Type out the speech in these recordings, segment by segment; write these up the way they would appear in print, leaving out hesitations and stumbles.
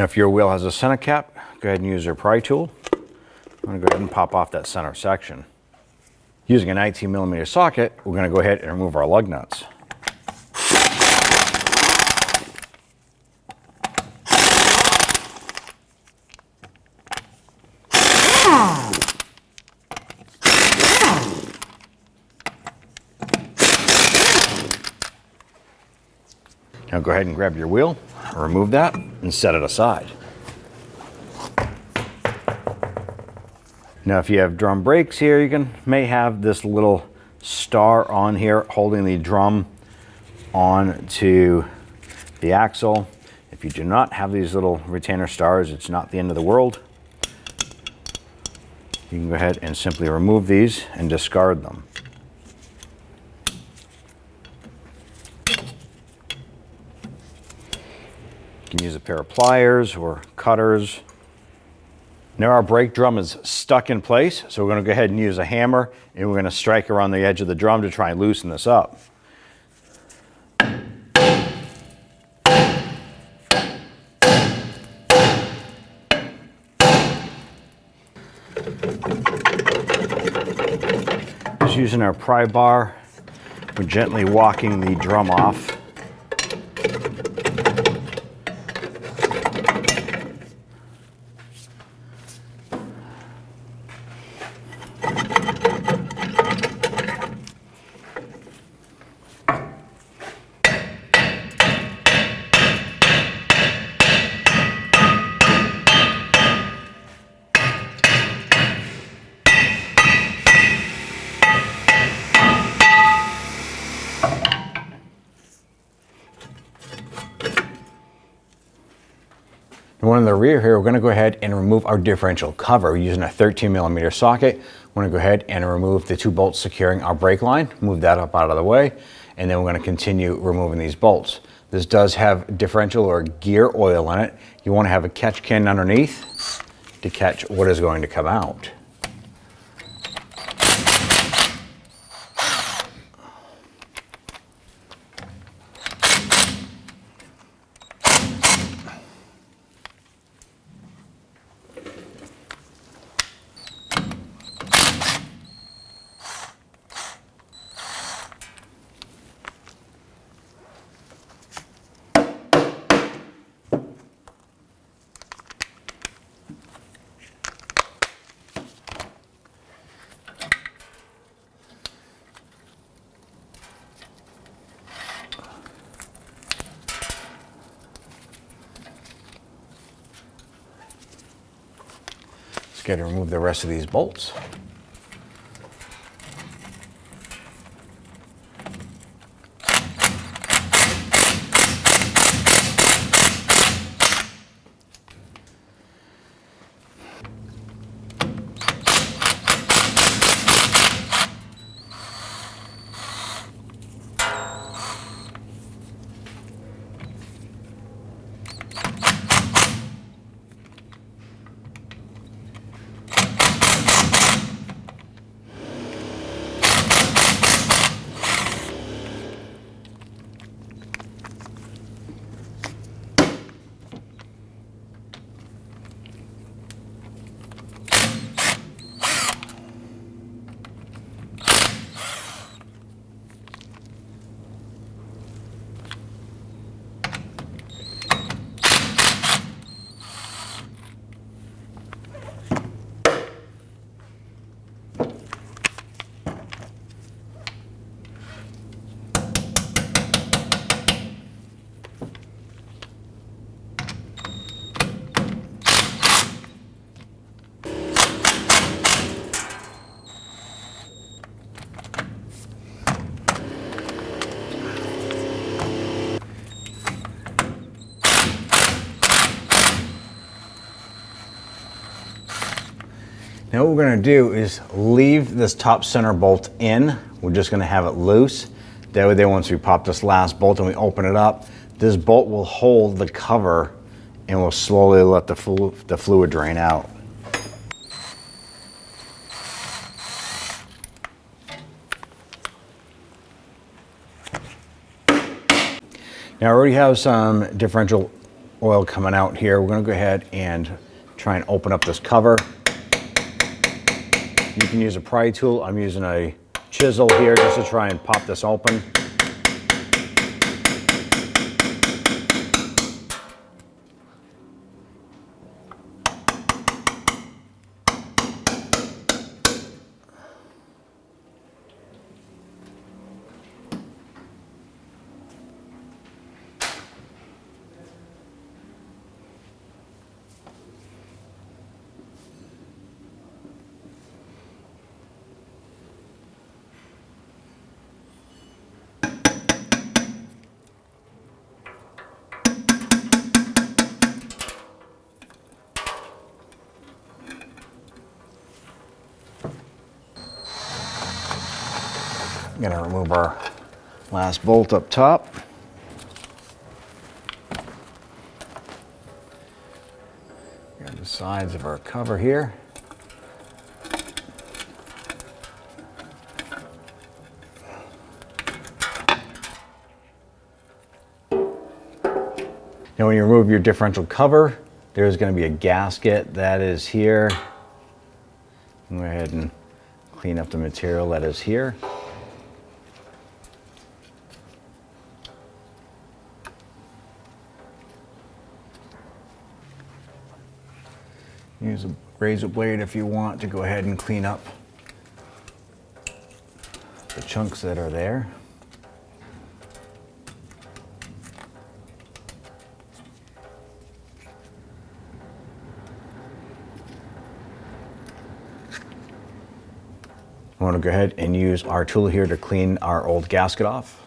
Now if your wheel has a center cap, go ahead and use your pry tool. I'm going to go ahead and pop off that center section. Using a 19mm socket, we're going to go ahead and remove our lug nuts. Now go ahead and grab your wheel, remove that, and set it aside. Now if you have drum brakes here, you may have this little star on here holding the drum onto the axle. If you do not have these little retainer stars, it's not the end of the world. You can go ahead and simply remove these and discard them. You can use a pair of pliers or cutters. Now our brake drum is stuck in place, so we're going to go ahead and use a hammer and we're going to strike around the edge of the drum to try and loosen this up. Just using our pry bar, we're gently walking the drum off. And one in the rear here, we're going to go ahead and remove our differential cover using a 13mm socket. We're going to go ahead and remove the 2 bolts securing our brake line, move that up out of the way, and then we're going to continue removing these bolts. This does have differential or gear oil in it. You want to have a catch can underneath to catch what is going to come out. Let's get to remove the rest of these bolts. Now what we're going to do is leave this top center bolt in. We're just going to have it loose. That way, once we pop this last bolt and we open it up, this bolt will hold the cover and will slowly let the fluid drain out. Now I already have some differential oil coming out here. We're going to go ahead and try and open up this cover. You can use a pry tool. I'm using a chisel here just to try and pop this open. I'm going to remove our last bolt up top. Grab the sides of our cover here. Now when you remove your differential cover, there's going to be a gasket that is here. Go ahead and clean up the material that is here. Use a razor blade if you want to go ahead and clean up the chunks that are there. I want to go ahead and use our tool here to clean our old gasket off.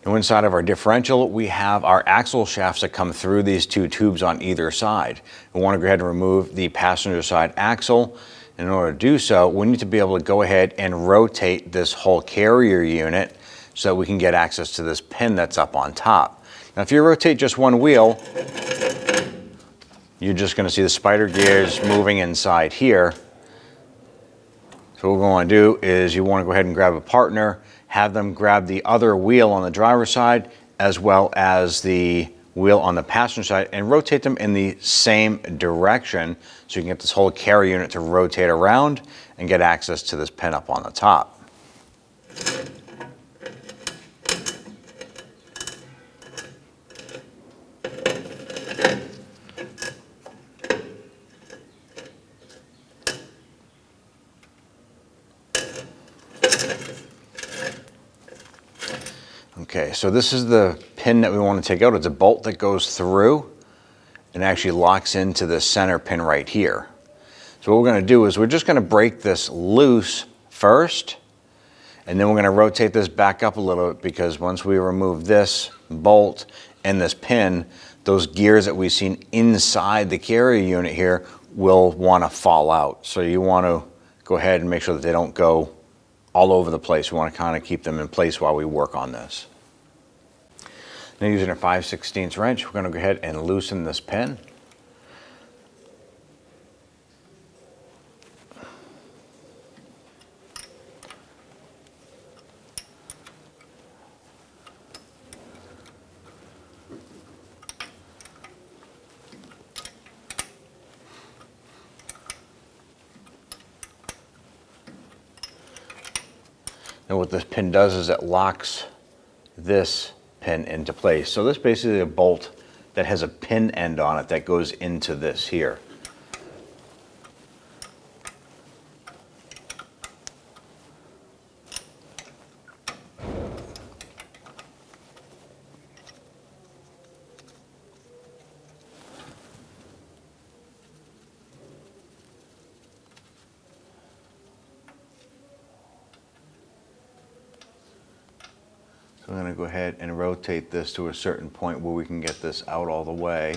Now inside of our differential, we have our axle shafts that come through these two tubes on either side. We want to go ahead and remove the passenger side axle. In order to do so, we need to be able to go ahead and rotate this whole carrier unit so that we can get access to this pin that's up on top. Now if you rotate just one wheel, you're just going to see the spider gears moving inside here. So what we're going to do is you want to go ahead and grab a partner, have them grab the other wheel on the driver's side as well as the wheel on the passenger side and rotate them in the same direction so you can get this whole carrier unit to rotate around and get access to this pin up on the top. Okay, so this is the pin that we want to take out. It's a bolt that goes through and actually locks into the center pin right here. So what we're going to do is we're just going to break this loose first, and then we're going to rotate this back up a little bit because once we remove this bolt and this pin, those gears that we've seen inside the carrier unit here will want to fall out. So you want to go ahead and make sure that they don't go all over the place. We want to kind of keep them in place while we work on this. Now using a 5/16 wrench, we're going to go ahead and loosen this pin. And what this pin does is it locks this pin into place. So this is basically a bolt that has a pin end on it that goes into this here. So I'm going to go ahead and rotate this to a certain point where we can get this out all the way.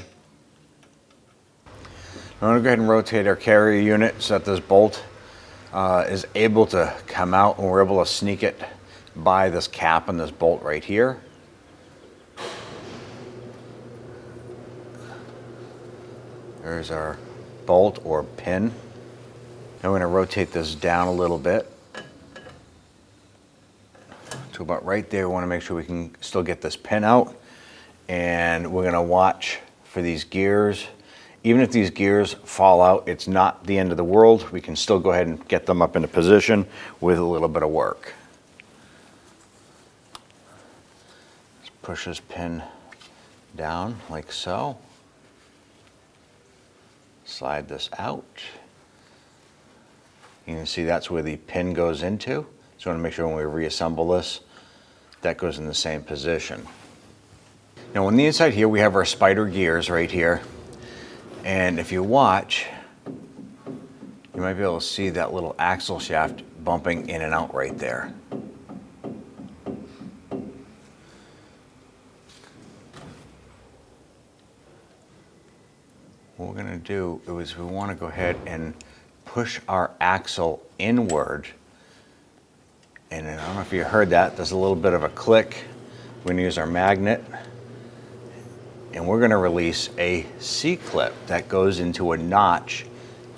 I'm going to go ahead and rotate our carrier unit so that this bolt is able to come out, and we're able to sneak it by this cap and this bolt right here. There's our bolt or pin. Now we're going to rotate this down a little bit to about right there. We want to make sure we can still get this pin out, and we're going to watch for these gears. Even if these gears fall out, it's not the end of the world. We can still go ahead and get them up into position with a little bit of work. Let's push this pin down like so. Slide this out. You can see that's where the pin goes into. So I want to make sure when we reassemble this, that goes in the same position. Now on the inside here, we have our spider gears right here. And if you watch, you might be able to see that little axle shaft bumping in and out right there. What we're going to do is we want to go ahead and push our axle inward. And I don't know if you heard that, there's a little bit of a click. We're going to use our magnet. And we're going to release a C-clip that goes into a notch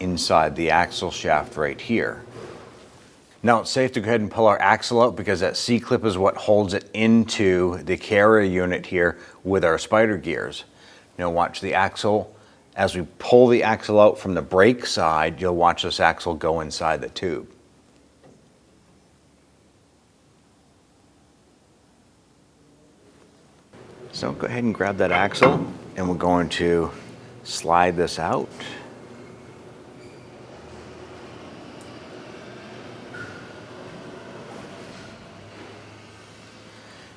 inside the axle shaft right here. Now it's safe to go ahead and pull our axle out because that C-clip is what holds it into the carrier unit here with our spider gears. Now watch the axle. As we pull the axle out from the brake side, you'll watch this axle go inside the tube. So go ahead and grab that axle, and we're going to slide this out.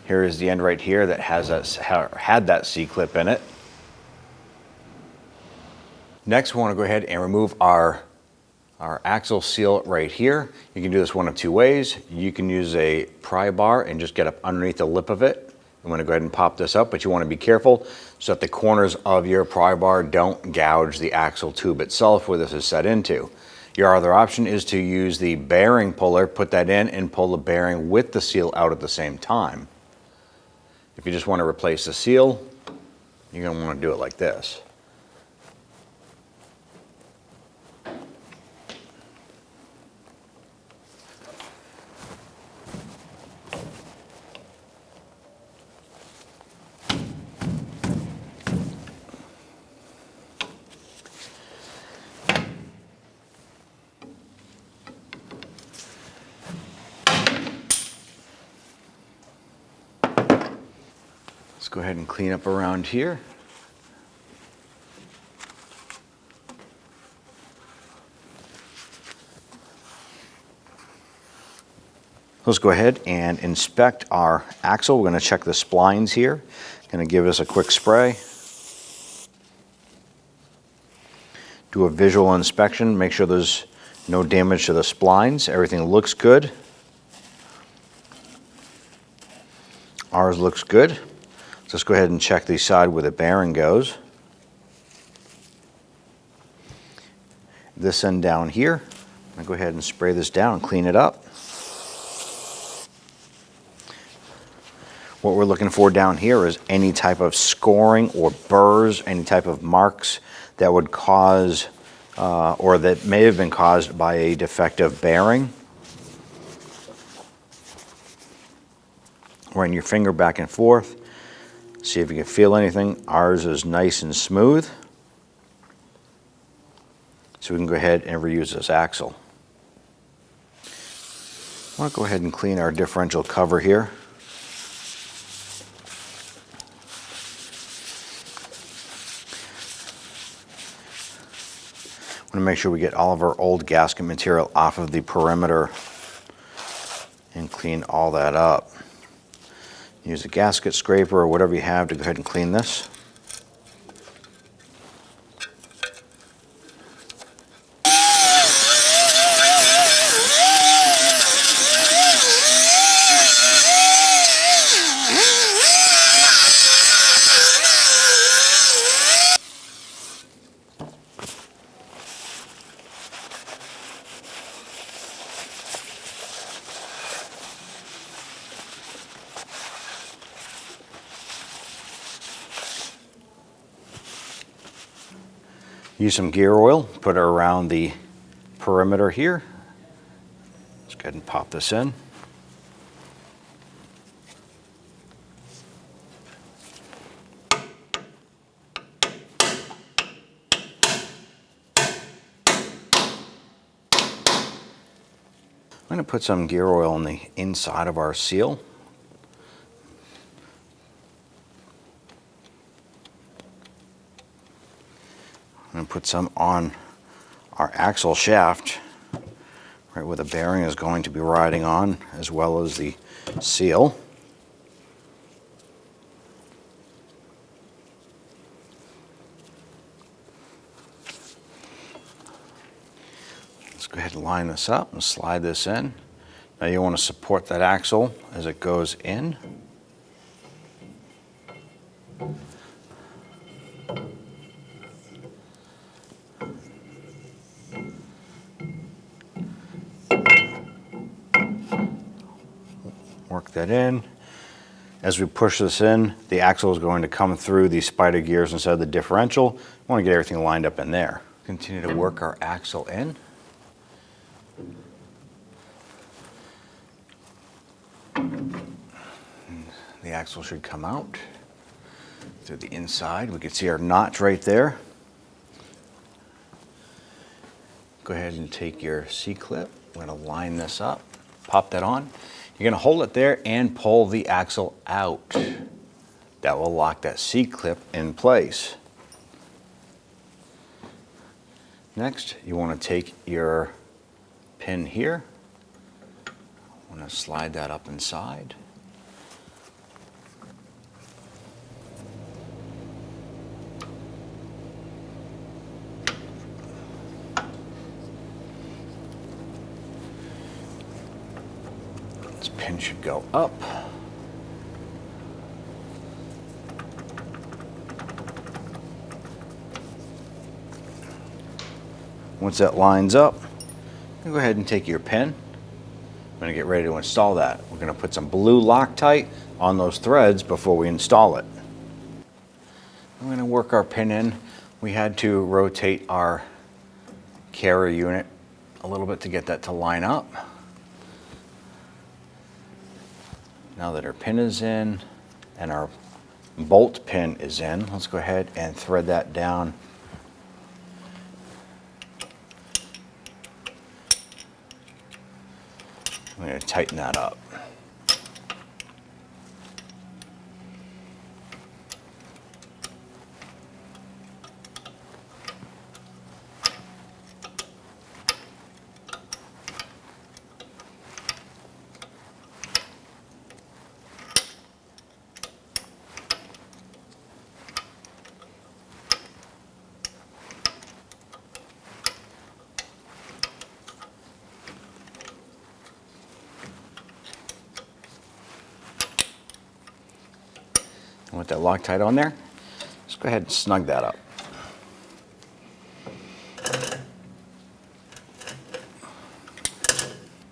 Here is the end right here that had that C-clip in it. Next, we want to go ahead and remove our axle seal right here. You can do this one of two ways. You can use a pry bar and just get up underneath the lip of it. I'm going to go ahead and pop this up, but you want to be careful so that the corners of your pry bar don't gouge the axle tube itself where this is set into. Your other option is to use the bearing puller, put that in, and pull the bearing with the seal out at the same time. If you just want to replace the seal, you're going to want to do it like this. Let's go ahead and clean up around here. Let's go ahead and inspect our axle. We're going to check the splines here. Going to give us a quick spray. Do a visual inspection. Make sure there's no damage to the splines. Everything looks good. Ours looks good. Let's go ahead and check the side where the bearing goes. This end down here. I'm going to go ahead and spray this down and clean it up. What we're looking for down here is any type of scoring or burrs, any type of marks that would cause or that may have been caused by a defective bearing. Run your finger back and forth. See if you can feel anything. Ours is nice and smooth. So we can go ahead and reuse this axle. I want to go ahead and clean our differential cover here. I want to make sure we get all of our old gasket material off of the perimeter and clean all that up. Use a gasket scraper or whatever you have to go ahead and clean this. Use some gear oil, put it around the perimeter here. Let's go ahead and pop this in. I'm going to put some gear oil on the inside of our seal. I'm going to put some on our axle shaft, right where the bearing is going to be riding on, as well as the seal. Let's go ahead and line this up and slide this in. Now you want to support that axle as it goes in. Work that in. As we push this in, the axle is going to come through the spider gears instead of the differential. We want to get everything lined up in there. Continue to work our axle in. The axle should come out through the inside. We can see our notch right there. Go ahead and take your C-clip. We're going to line this up, pop that on. You're going to hold it there and pull the axle out. That will lock that C-clip in place. Next, you want to take your pin here. I want to slide that up inside. This pin should go up. Once that lines up, go ahead and take your pin. I'm going to get ready to install that. We're going to put some blue Loctite on those threads before we install it. I'm going to work our pin in. We had to rotate our carrier unit a little bit to get that to line up. Now that our pin is in and our bolt pin is in, let's go ahead and thread that down. I'm going to tighten that up. And with that Loctite on there, let's go ahead and snug that up.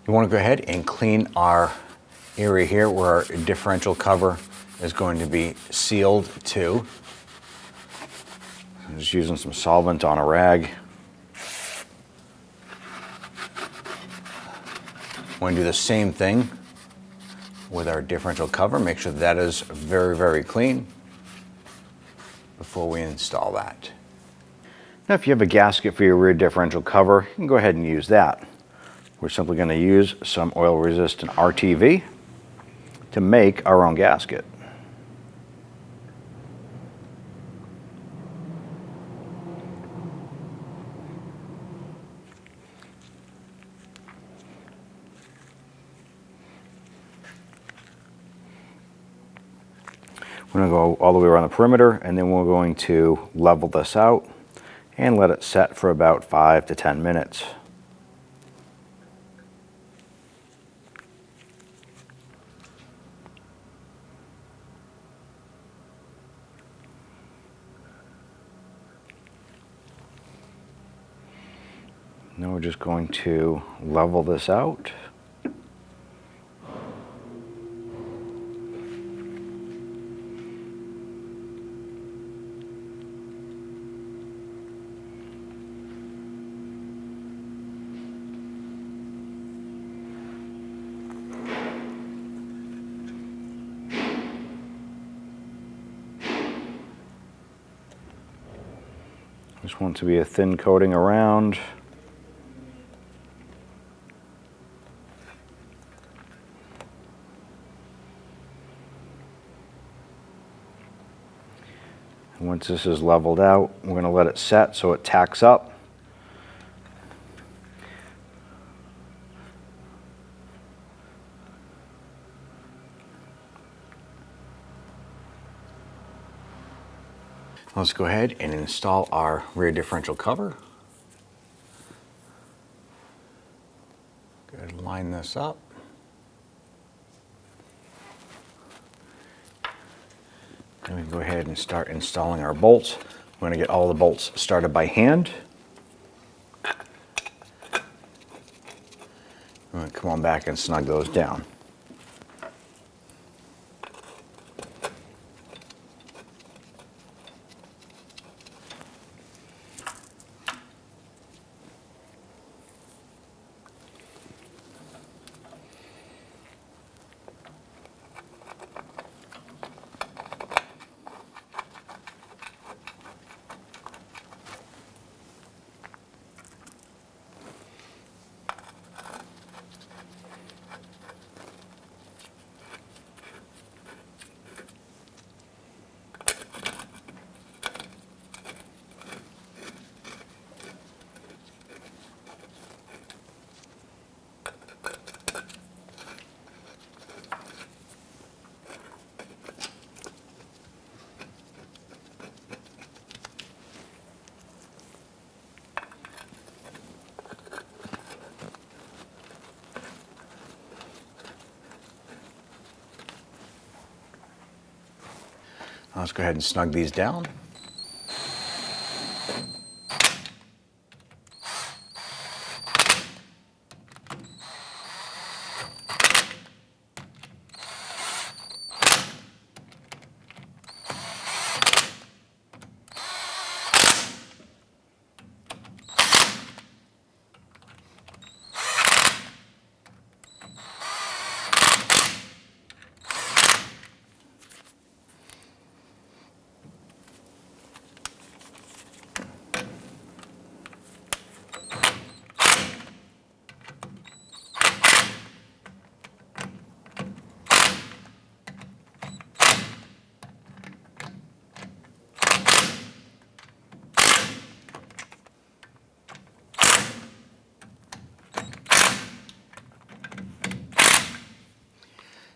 You want to go ahead and clean our area here where our differential cover is going to be sealed to. I'm just using some solvent on a rag. I'm going to do the same thing with our differential cover. Make sure that is very, very clean before we install that. Now, if you have a gasket for your rear differential cover, you can go ahead and use that. We're simply going to use some oil-resistant RTV to make our own gasket. We're going to go all the way around the perimeter, and then we're going to level this out and let it set for about 5 to 10 minutes. Now we're just going to level this out. Just want to be a thin coating around. And once this is leveled out, we're going to let it set so it tacks up. Let's go ahead and install our rear differential cover. Go ahead and line this up. Then we can go ahead and start installing our bolts. We're going to get all the bolts started by hand. I'm going to come on back and snug those down. Let's go ahead and snug these down.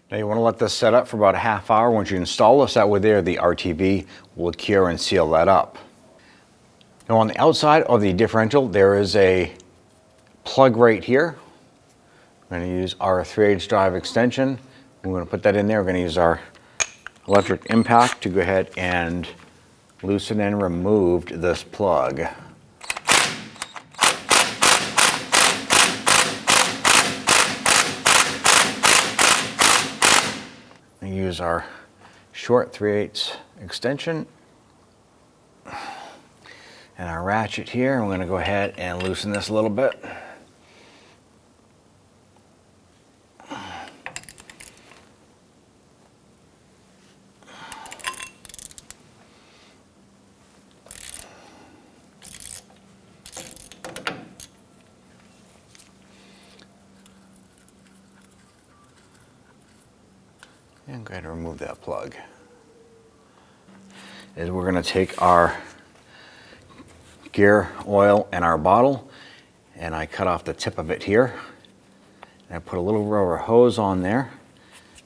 Now you want to let this set up for about a half hour. Once you install this, that way there, the RTV will cure and seal that up. Now on the outside of the differential, there is a plug right here. We're going to use our 3/8 drive extension. We're going to put that in there. We're going to use our electric impact to go ahead and loosen and remove this plug. Use our short 3/8 extension and our ratchet here. I'm going to go ahead and loosen this a little bit. And go ahead and remove that plug. Is we're going to take our gear oil and our bottle, and I cut off the tip of it here. And I put a little rubber hose on there.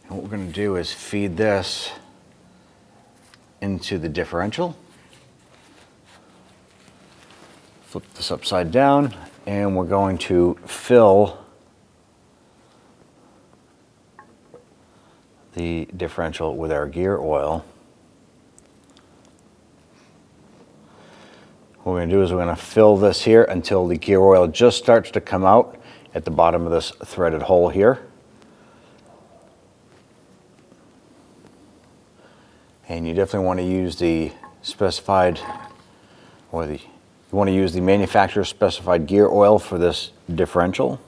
And what we're going to do is feed this into the differential. Flip this upside down, and we're going to fill the differential with our gear oil. What we're going to do is we're going to fill this here until the gear oil just starts to come out at the bottom of this threaded hole here. And you definitely want to use the specified, or you want to use the manufacturer specified gear oil for this differential.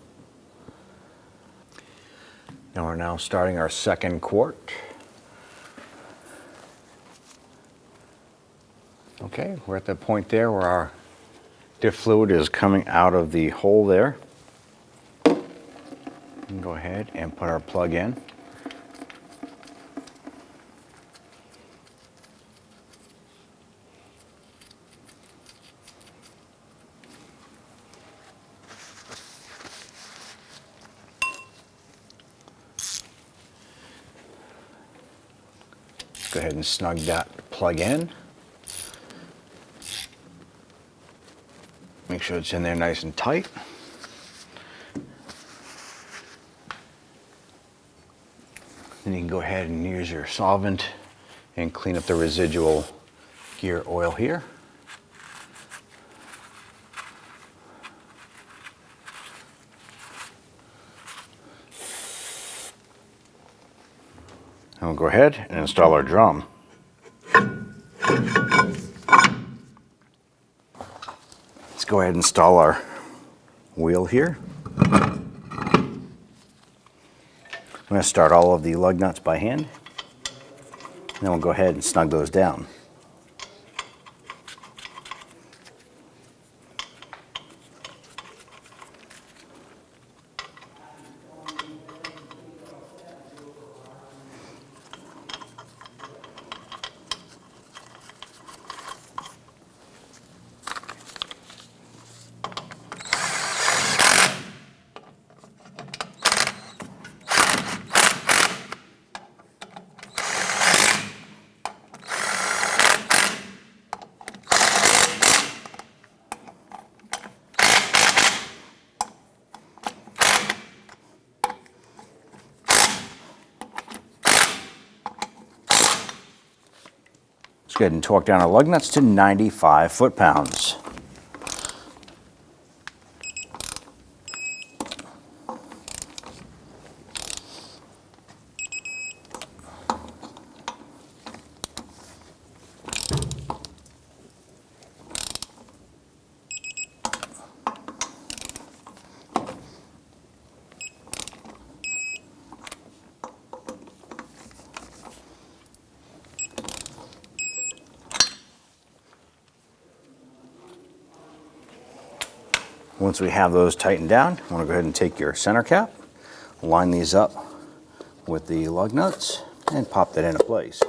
And we're now starting our second quart. Okay, we're at the point there where our Diff fluid is coming out of the hole there. Go ahead and put our plug in. Go ahead and snug that plug in. Make sure it's in there nice and tight. Then you can go ahead and use your solvent and clean up the residual gear oil here. And we'll go ahead and install our drum. Let's go ahead and install our wheel here. I'm going to start all of the lug nuts by hand, and then we'll go ahead and snug those down. Let's go ahead and torque down our lug nuts to 95 foot-pounds. Once we have those tightened down, I want to go ahead and take your center cap, line these up with the lug nuts, and pop that into place.